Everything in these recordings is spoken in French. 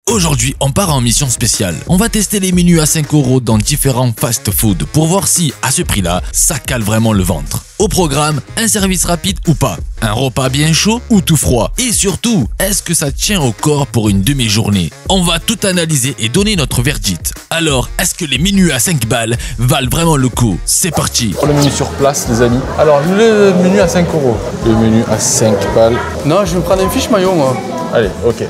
Aujourd'hui, on part en mission spéciale. On va tester les menus à 5 € dans différents fast-food pour voir si, à ce prix-là, ça cale vraiment le ventre. Au programme, un service rapide ou pas, un repas bien chaud ou tout froid. Et surtout, est-ce que ça tient au corps pour une demi-journée? On va tout analyser et donner notre verdict. Alors, est-ce que les menus à 5 balles valent vraiment le coup? C'est parti. Pour le menu sur place, les amis. Alors, le menu à 5 €. Le menu à 5 balles. Non, je vais me prendre un fish maillot, moi. Allez, ok.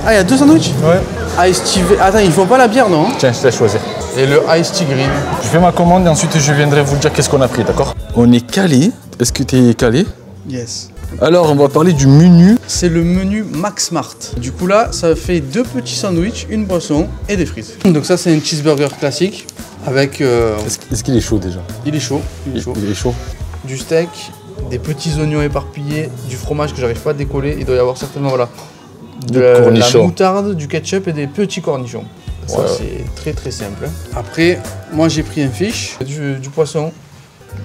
Ah, il y a 2 sandwichs? Ouais. Ice tea. Attends, ils font pas la bière, non? Tiens, je te laisse choisir. Et le ice tea green. Je fais ma commande et ensuite je viendrai vous dire qu'est-ce qu'on a pris, d'accord? On est calé. Est-ce que tu es calé? Yes. Alors, on va parler du menu. C'est le menu Max Smart. Du coup, là, ça fait 2 petits sandwichs, une boisson et des frites. Donc ça, c'est un cheeseburger classique avec... Est-ce qu'il est chaud déjà? Il est chaud. Il est chaud. Il est chaud. Du steak, des petits oignons éparpillés, du fromage que j'arrive pas à décoller. Il doit y avoir certainement, voilà, de la moutarde, du ketchup et des petits cornichons. Ça, c'est très simple. Après, moi, j'ai pris un fish, du poisson,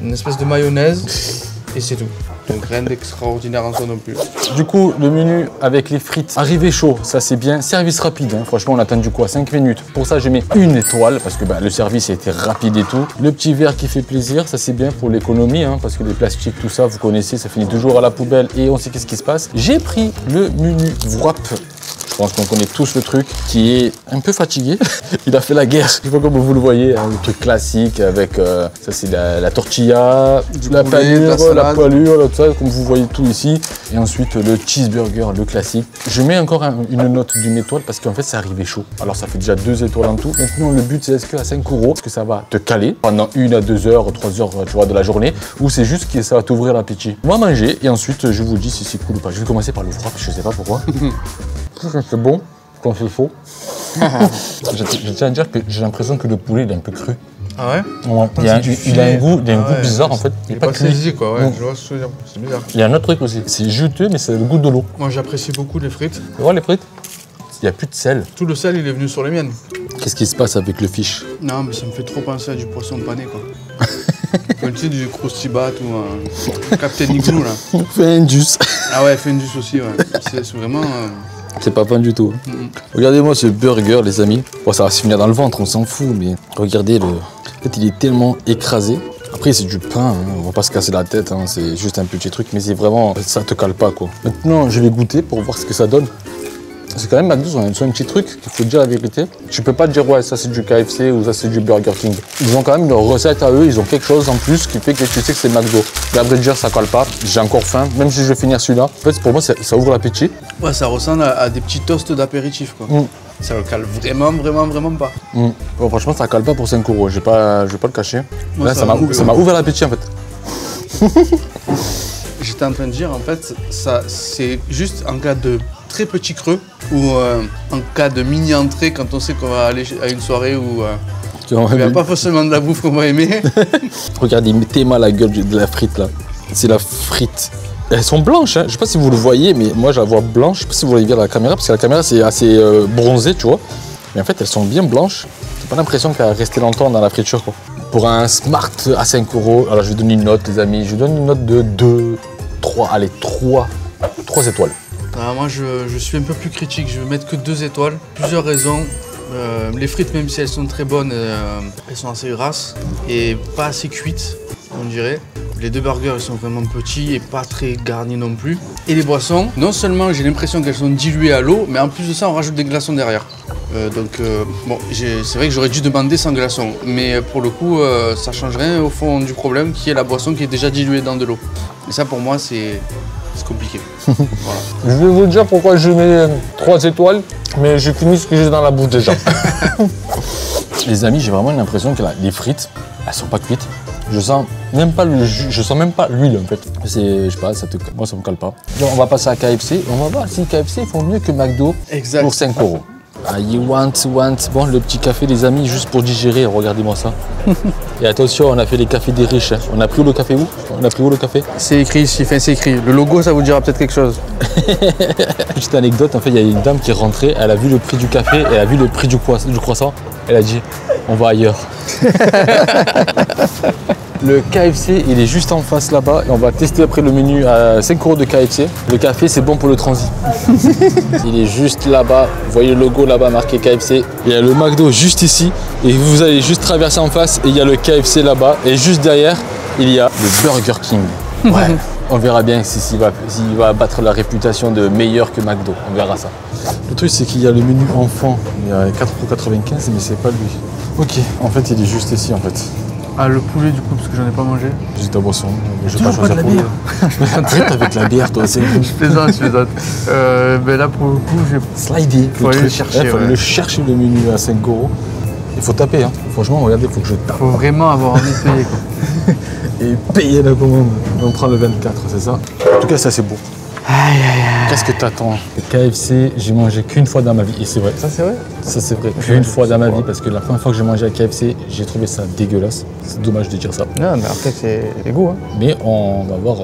une espèce de mayonnaise et c'est tout. Donc rien d'extraordinaire en soi non plus. Du coup, le menu avec les frites, arrivé chaud, ça c'est bien. Service rapide, hein. Franchement, on a attendu quoi? 5 minutes. Pour ça, je mets une étoile parce que le service a été rapide et tout. Le petit verre qui fait plaisir, ça c'est bien pour l'économie, hein, parce que les plastiques, tout ça, vous connaissez, ça finit toujours à la poubelle et on sait qu'est-ce qui se passe. J'ai pris le menu wrap. Je pense qu'on connaît tous le truc, qui est un peu fatigué. Il a fait la guerre. Je sais pas comme vous le voyez, hein, le truc classique avec, ça c'est la tortilla, la panure, la poêlure, tout ça, comme vous voyez tout ici. Et ensuite le cheeseburger, le classique. Je mets encore une note d'une étoile parce qu'en fait c'est arrivé chaud. Alors ça fait déjà 2 étoiles en tout. Maintenant le but c'est est-ce qu'à 5 €, est-ce que ça va te caler pendant 1 à 2 heures, 3 heures tu vois, de la journée, ou c'est juste que ça va t'ouvrir l'appétit. On va manger et ensuite je vous dis si c'est cool ou pas. Je vais commencer par le wrap, je sais pas pourquoi. C'est bon quand c'est faux. Je tiens à dire que j'ai l'impression que le poulet il est un peu cru. Ah ouais? Ouais. Il a un goût bizarre en fait. Il est pas saisi quoi, ouais. Je vois ce que je veux dire. C'est bizarre. Il y a un autre truc aussi, c'est juteux mais c'est le goût de l'eau. Moi j'apprécie beaucoup les frites. Tu vois les frites? Il n'y a plus de sel. Tout le sel il est venu sur les miennes. Qu'est-ce qui se passe avec le fish? Non mais ça me fait trop penser à du poisson pané quoi. Comme tu sais, du Croustibat ou un Captain Igloo là. Findus. Ah ouais, Findus aussi, ouais. C'est vraiment... C'est pas fin du tout. Regardez-moi ce burger, les amis. Bon, ça va se finir dans le ventre, on s'en fout, mais regardez le. En fait, il est tellement écrasé. Après, c'est du pain, hein. On va pas se casser la tête, hein. C'est juste un petit truc, mais c'est vraiment. Ça te cale pas, quoi. Maintenant, je vais goûter pour voir ce que ça donne. C'est quand même McDo, ils ont un petit truc qu'il faut dire la vérité. Tu peux pas dire ouais ça c'est du KFC ou ça c'est du Burger King. Ils ont quand même leur recette à eux, ils ont quelque chose en plus qui fait que tu sais que c'est McDo. Mais à vrai dire ça colle pas, j'ai encore faim, même si je vais finir celui-là. En fait pour moi ça ouvre l'appétit. Ouais ça ressemble à des petits toasts d'apéritif quoi. Ça le cale vraiment pas. Bon, franchement ça cale pas pour 5 €, je vais pas le cacher. Moi, là ça m'a ouvert l'appétit en fait. J'étais en train de dire en fait ça c'est juste en cas de très petit creux ou en cas de mini entrée quand on sait qu'on va aller à une soirée où il n'y a pas forcément de la bouffe qu'on va aimer. Regardez, mettez-moi la gueule de la frite là. C'est la frite. Elles sont blanches, hein. Je sais pas si vous le voyez, mais moi je la vois blanche. Je sais pas si vous voyez bien la caméra, parce que la caméra c'est assez bronzé, tu vois. Mais en fait elles sont bien blanches. J'ai pas l'impression qu'elle va rester longtemps dans la friture quoi. Pour un Smart à 5 €, alors je vais donner une note les amis. Je donne une note de 2, 3, allez 3 étoiles. Alors moi je suis un peu plus critique, je vais mettre que 2 étoiles. Plusieurs raisons. Les frites même si elles sont très bonnes, elles sont assez grasses et pas assez cuites on dirait. Les 2 burgers ils sont vraiment petits et pas très garnis non plus. Et les boissons, non seulement j'ai l'impression qu'elles sont diluées à l'eau, mais en plus de ça on rajoute des glaçons derrière. Bon, c'est vrai que j'aurais dû demander sans glaçons, mais pour le coup ça change rien au fond du problème qui est la boisson qui est déjà diluée dans de l'eau. Et ça pour moi c'est compliqué. Voilà. Je vais vous dire pourquoi je mets 3 étoiles, mais j'ai fini ce que j'ai dans la bouche déjà. Les amis, j'ai vraiment l'impression que les frites, elles sont pas cuites. Je sens même pas le jus, je sens même pas l'huile en fait. Je sais pas, moi ça me cale pas. Donc, on va passer à KFC et on va voir si KFC font mieux que McDo pour 5 €. Ah, you want. Bon, le petit café, les amis, juste pour digérer, regardez-moi ça. Et attention, on a fait les cafés des riches. Hein. On a pris où le café où? On a pris où le café? C'est écrit ici, enfin c'est écrit. Le logo, ça vous dira peut-être quelque chose. Petite anecdote, en fait, il y a une dame qui est rentrée, elle a vu le prix du café, elle a vu le prix du croissant, elle a dit, on va ailleurs. Le KFC, il est juste en face là-bas et on va tester après le menu à 5 € de KFC. Le café, c'est bon pour le transit. Il est juste là-bas. Vous voyez le logo là-bas marqué KFC. Il y a le McDo juste ici et vous allez juste traverser en face et il y a le KFC là-bas. Et juste derrière, il y a le Burger King. Ouais. On verra bien s'il va battre la réputation de meilleur que McDo. On verra ça. Le truc, c'est qu'il y a le menu enfant. Il y a 4,95 €, mais c'est pas lui. Ok, en fait, il est juste ici en fait. Ah, le poulet du coup, parce que j'en ai pas mangé. Juste ta boisson. Je vais pas choisir pour lui. Arrête avec la bière, toi. Je plaisante. Mais là, pour le coup, j'ai slidé. Faut aller le chercher. Il faut le chercher le menu à 5 €. Il faut taper. Hein. Franchement, regardez, il faut que je tape. Faut vraiment avoir envie de payer, quoi. Et payer la commande. On prend le 24, c'est ça? En tout cas, ça c'est beau. Qu'est-ce que t'attends? Le KFC, j'ai mangé qu'une fois dans ma vie. Et c'est vrai. Ça, c'est vrai? Ça, c'est vrai. Qu'une fois dans ma vie, parce que la première fois que j'ai mangé à KFC, j'ai trouvé ça dégueulasse. C'est dommage de dire ça. Non, mais après, c'est les goûts. Hein. Mais on va voir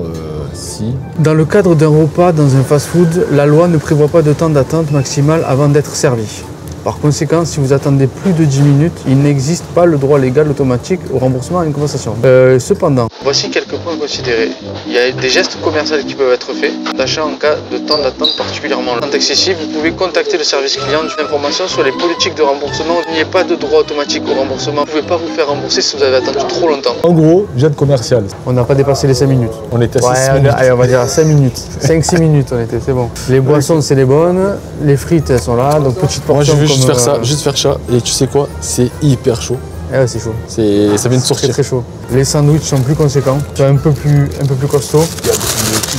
si... Dans le cadre d'un repas dans un fast-food, la loi ne prévoit pas de temps d'attente maximal avant d'être servi. Par conséquent, si vous attendez plus de 10 minutes, il n'existe pas le droit légal automatique au remboursement à une compensation. Cependant, voici quelques points à considérer. Il y a des gestes commerciaux qui peuvent être faits. D'achat en cas de temps d'attente particulièrement long. Excessif, vous pouvez contacter le service client d'information sur les politiques de remboursement. Il n'y a pas de droit automatique au remboursement. Vous ne pouvez pas vous faire rembourser si vous avez attendu trop longtemps. En gros, geste commercial. On n'a pas dépassé les 5 minutes. On était à 6 minutes. Allez, on va dire à 5 minutes. 5-6 minutes on était, c'est bon. Les boissons, c'est les bonnes. Les frites, elles sont là. Donc petite portion. Moi, je veux juste faire ça, juste faire ça. Et tu sais quoi? C'est hyper chaud. Ah ouais, c'est chaud. Ça vient de sortir. Très chaud. Les sandwichs sont plus conséquents, sont un peu plus costauds. Il y a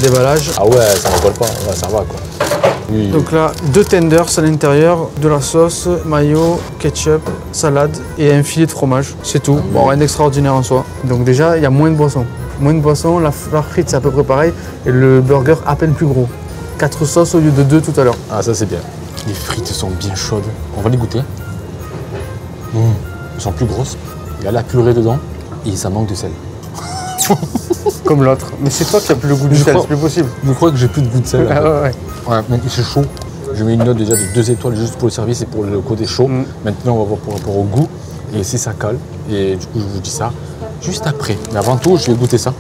des déballage. Ah ouais, ça ne rigole pas, ouais, ça va quoi. Oui. Donc là, 2 tenders à l'intérieur, de la sauce, mayo, ketchup, salade et un filet de fromage. C'est tout. Bon, rien d'extraordinaire en soi. Donc déjà, il y a moins de boissons. Moins de boissons, la frite c'est à peu près pareil et le burger à peine plus gros. 4 sauces au lieu de 2 tout à l'heure. Ah ça c'est bien. Les frites sont bien chaudes. On va les goûter. Elles sont plus grosses. Il y a la purée dedans et ça manque de sel. Comme l'autre. Mais c'est toi qui as plus le goût du sel, c'est plus possible. Je crois que j'ai plus de goût de sel. Ah ouais. Ouais, donc c'est chaud. Je mets une note déjà de 2 étoiles juste pour le service et pour le côté chaud. Maintenant on va voir par rapport au goût et si ça cale. Et du coup je vous dis ça juste après. Mais avant tout, je vais goûter ça.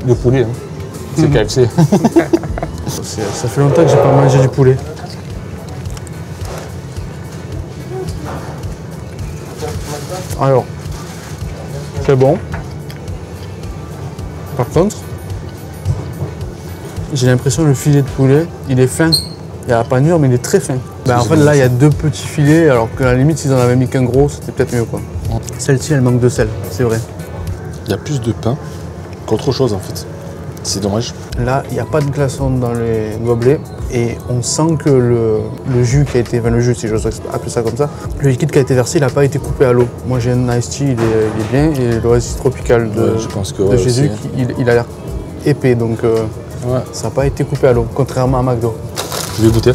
Le poulet, hein. C'est KFC. Ça fait longtemps que j'ai pas mangé du poulet. Alors, c'est bon. Par contre, j'ai l'impression que le filet de poulet, il est fin. Il y a la panure, mais il est très fin. Ben, en fait, là, il y a 2 petits filets, alors qu'à la limite, s'ils en avaient mis qu'un gros, c'était peut-être mieux, quoi. Celle-ci, elle manque de sel, c'est vrai. Il y a plus de pain qu'autre chose, en fait. C'est dommage. Là, il n'y a pas de glaçons dans les gobelets et on sent que le jus qui a été, enfin le jus si j'ose appeler ça comme ça, le liquide qui a été versé, il n'a pas été coupé à l'eau. Moi j'ai un iced tea, il est bien et l'Oasis tropical de, je pense que, de Jésus, il a l'air épais donc ça n'a pas été coupé à l'eau, contrairement à McDo. Je vais goûter.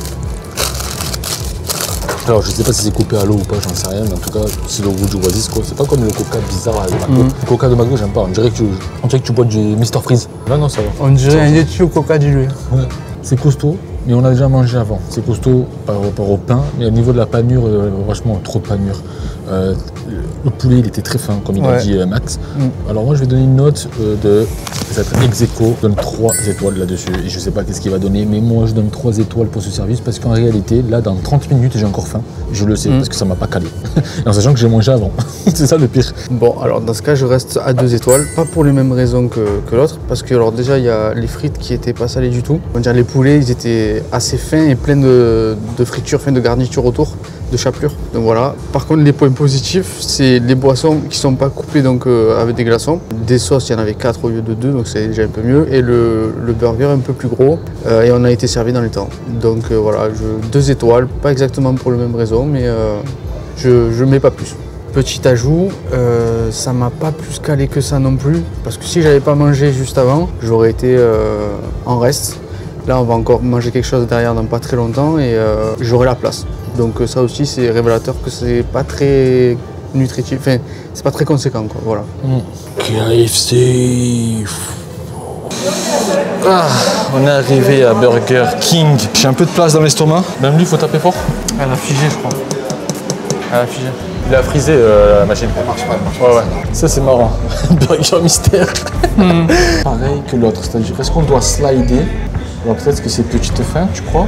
Alors je sais pas si c'est coupé à l'eau ou pas, j'en sais rien, mais en tout cas c'est le goût du Oasis quoi. C'est pas comme le coca bizarre à McDo. Le coca de McDo j'aime pas, on dirait que tu bois du Mr Freeze. Là non ça va. On dirait un Yeti au coca dilué. Ouais. C'est costaud, mais on a déjà mangé avant. C'est costaud par rapport au pain, mais au niveau de la panure, franchement trop de panure. Le poulet il était très fin comme il a dit Max. Alors moi je vais donner une note de ex-aequo, je donne 3 étoiles là-dessus et je sais pas qu'est-ce qu'il va donner, mais moi je donne 3 étoiles pour ce service parce qu'en réalité là dans 30 minutes j'ai encore faim, je le sais parce que ça m'a pas calé, en sachant que j'ai mangé avant, c'est ça le pire. Bon alors dans ce cas je reste à 2 étoiles, pas pour les mêmes raisons que l'autre, parce que alors déjà il y a les frites qui étaient pas salées du tout, on va dire les poulets ils étaient assez fins et pleins de fritures, de garnitures autour, de chapelure, donc voilà. Par contre les points positifs c'est les boissons qui sont pas coupées donc avec des glaçons, des sauces il y en avait 4 au lieu de 2 donc c'est déjà un peu mieux et le burger un peu plus gros et on a été servi dans les temps, donc voilà 2 étoiles, pas exactement pour les mêmes raisons mais je mets pas plus. Petit ajout, ça m'a pas plus calé que ça non plus parce que si j'avais pas mangé juste avant j'aurais été en reste. Là on va encore manger quelque chose derrière dans pas très longtemps et j'aurai la place. Donc ça aussi c'est révélateur que c'est pas très nutritif, enfin c'est pas très conséquent quoi, voilà. KFC. Ah, on est arrivé à Burger King. J'ai un peu de place dans l'estomac. Même lui, il faut taper fort. Elle a figé, je crois. Elle a figé. Il a frisé la machine. Elle marche pas. Ouais. Ça, c'est marrant. Burger mystère. Pareil que l'autre. C'est-à-dire, est-ce qu'on doit slider? Alors peut-être que c'est petite fin, tu crois?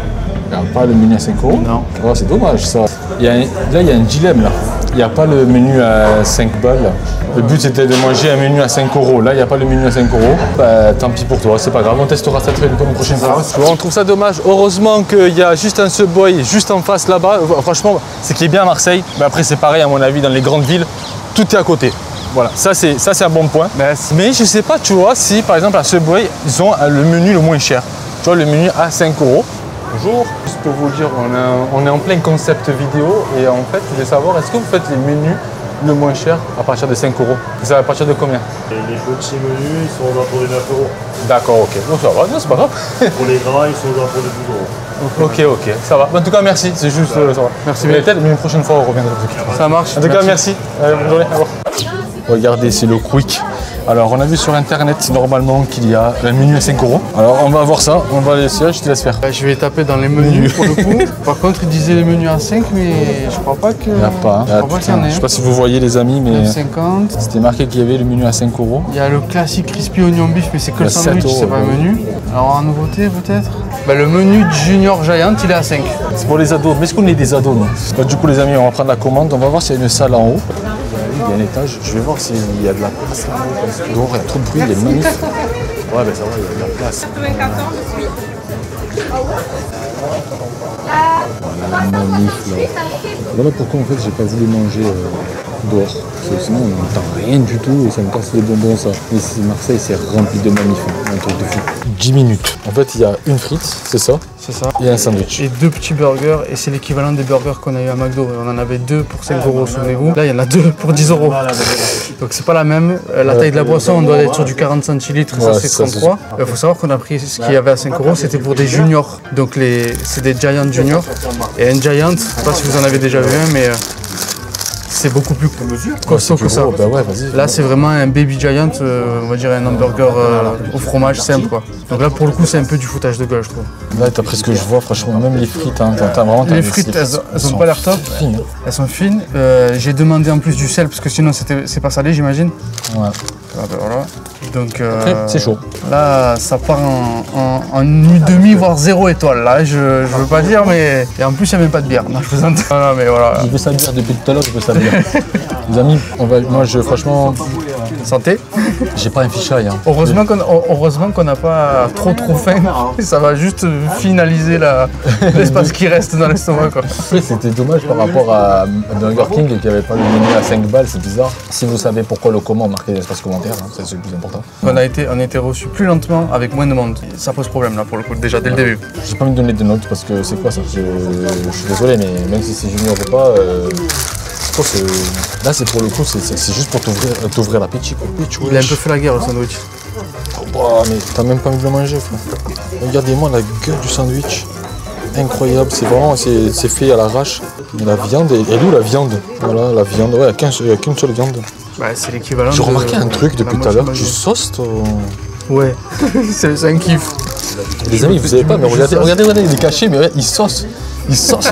Il n'y a pas le menu à 5 €. Non. Oh, c'est dommage ça. Là, il y a un dilemme là. Il n'y a pas le menu à 5 balles. Le but c'était de manger un menu à 5 €. Là, il n'y a pas le menu à 5 €. Bah, tant pis pour toi, c'est pas grave. On testera ça une prochaine fois. Bon, on trouve ça dommage. Heureusement qu'il y a juste un Subway juste en face là-bas. Franchement, ce qui est bien à Marseille. Mais après, c'est pareil à mon avis dans les grandes villes. Tout est à côté. Voilà, ça c'est un bon point. Mais je sais pas, tu vois, si par exemple à Subway, ils ont le menu le moins cher. Tu vois, le menu à 5 €. Bonjour, juste pour vous dire, on est en plein concept vidéo et en fait, je voulais savoir, est-ce que vous faites les menus le moins cher à partir de 5 €? C'est à partir de combien? Les petits menus, ils sont aux alentours de 9 €. D'accord, ok. Donc ça va, non, c'est pas grave. Pour les gras, ils sont aux alentours de 12 €. Ok, ça va. En tout cas, merci, c'est juste ça va. Merci. Mais peut-être une prochaine fois, on reviendra. Ça marche. En tout cas, merci. Bonne journée, au revoir. Regardez, c'est le Quick. Alors, on a vu sur internet normalement qu'il y a un menu à 5 €. Alors, on va voir ça, on va laisser, je te laisse faire. Je vais taper dans les menus pour le coup. Par contre, il disait les menus à 5, mais je crois pas que. Il n'y a pas. Je crois pas qu'il y en ait. Je sais pas si vous voyez les amis, mais 50. c'était marqué qu'il y avait le menu à 5 €. Il y a le classique crispy oignon beef, mais c'est que le Il y a sandwich, 7 €, c'est pas le ouais. menu. Alors en nouveauté peut-être le menu Junior Giant, il est à 5. C'est pour les ados. Mais est-ce qu'on est des ados, non? Bah, du coup, les amis, on va prendre la commande. On va voir s'il y a une salle en haut. Il y a un étage. Je vais voir s'il y a de la place là-haut. Parce que dehors, il y a trop de bruit, il est magnifique. Ouais, ben ça va, il y a de la place. 94, oui. Voilà, magnifique là. Voilà pourquoi en fait j'ai pas voulu manger dehors. Parce que sinon on n'entend rien du tout et ça me casse les bonbons ça. Ici Marseille c'est rempli de magnifiques, un truc de fou. 10 minutes. En fait il y a une frite, c'est ça? C'est ça. Et un sandwich. Et 2 petits burgers, et c'est l'équivalent des burgers qu'on a eu à McDo. On en avait 2 pour 5 €, souvenez-vous. Là il y en a 2 pour 10 €. Donc c'est pas la même. La taille de la boisson, on doit être sur du 40 centilitres, Ouais, ça c'est ça, 33. Il faut savoir qu'on a pris ce qu'il y avait à 5 €, c'était pour des juniors. Donc c'est des Giant Juniors. Et un Giant, je sais pas si vous en avez déjà vu un, mais c'est beaucoup plus costaud que ça. Bah ouais, vas-y. Là c'est vraiment un baby giant, on va dire un hamburger au fromage simple quoi. Donc là pour le coup c'est un peu du foutage de gueule je trouve. Là d'après ce que je vois, franchement, même les frites, hein, Les frites elles ont pas l'air top, fines. elles sont fines. J'ai demandé en plus du sel parce que sinon c'est pas salé j'imagine. Ouais. Ah ben voilà. Donc C'est chaud. là ça part en une demi voire 0 étoile là, je veux pas dire mais. Et en plus il n'y a même pas de bière, non je plaisante. Non mais voilà. Je veux ça dire depuis tout à l'heure, je veux ça dire. Les amis, franchement, Santé. j'ai pas un fichaille. Hein. Heureusement qu'on n'a pas trop faim. Ça va juste finaliser l'espace qui reste dans l'estomac quoi. Après, c'était dommage par rapport à Burger King qui n'avait pas le menu à 5 balles, c'est bizarre. Si vous savez pourquoi le comment, marquez dans l'espace commentaire, hein, c'est le plus important. On a été reçu plus lentement avec moins de monde. Ça pose problème là pour le coup déjà dès le début. J'ai pas envie de donner des notes parce que c'est quoi ça? Je suis désolé, mais même si c'est junior ou pas, là c'est pour le coup, c'est juste pour t'ouvrir l'appétit. Il a un peu fait la guerre le sandwich. Oh, mais t'as même pas envie de le manger, frère. Regardez-moi la gueule du sandwich. Incroyable, c'est vraiment, c'est fait à l'arrache. La viande, elle est où la viande? Voilà, la viande, ouais, il n'y a qu'une seule viande. Bah, c'est l'équivalent. J'ai remarqué un truc depuis tout à l'heure, tu sauces ton... Ouais, c'est un kiff. Les amis, vous savez pas, mais regardez, il est caché, mais ouais, il sauce. Il sauce.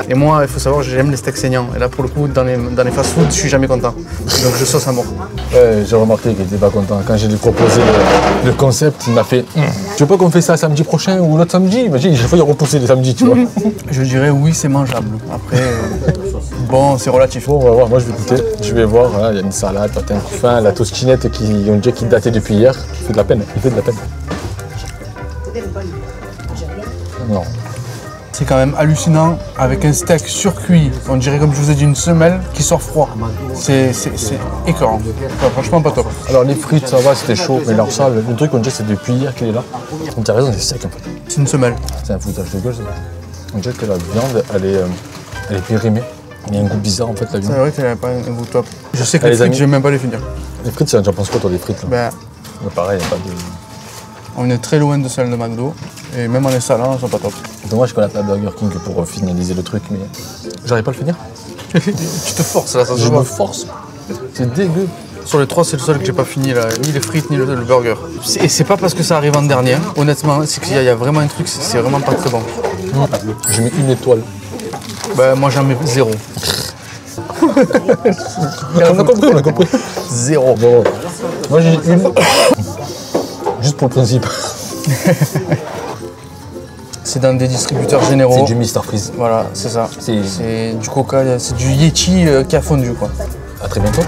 Et moi, il faut savoir, j'aime les steaks saignants. Et là, pour le coup, dans les fast-food, je suis jamais content. Donc je sauce à mort. Ouais, j'ai remarqué qu'il était pas content. Quand j'ai lui proposé le concept, il m'a fait Tu veux pas qu'on fait ça samedi prochain ou l'autre samedi? J'ai failli repousser le samedi, tu vois. Je dirais oui, c'est mangeable. Après, bon, c'est relatif. Bon, on va voir, moi je vais goûter. Je vais voir, hein, il y a une salade, patin fin, la tostinette on dirait qu'il datait depuis hier. Il fait de la peine, Non. C'est quand même hallucinant avec un steak surcuit, on dirait comme je vous ai dit une semelle qui sort froid. C'est écœurant. Enfin, franchement pas top. Alors les frites ça va, c'était chaud, mais alors ça, le truc on dirait que c'est depuis hier qu'il est là. On t'a raison, c'est sec en fait. C'est une semelle. C'est un foutage de gueule ça. On dirait que la viande elle est périmée. Il y a un goût bizarre en fait la viande. C'est vrai qu'elle n'a pas un goût top. Je sais que Ah, les les frites, amis. je vais même pas les finir. Les frites, j'en pense quoi toi des frites là? Ben, Mais pareil, il n'y a pas de... on est très loin de celle de McDo. Et même en les salants, elles sont pas top. Dommage qu'on a pas Burger King pour finaliser le truc, mais j'arrive pas à le finir. Tu te forces là, ça se Je voit. me force. C'est dégueu. Sur les 3, c'est le seul que j'ai pas fini là, ni les frites ni le burger. Et c'est pas parce que ça arrive en dernier, hein. Honnêtement, c'est qu'il y a vraiment un truc, c'est vraiment pas très bon. Je mets 1 étoile. Bah moi j'en mets 0. On a compris. 0. Bon. Moi j'ai 1. Juste pour le principe. C'est dans des distributeurs généraux. C'est du Mr Freeze. Voilà, c'est ça. C'est- C'est du Coca, c'est du Yeti qui a fondu quoi. À très bientôt.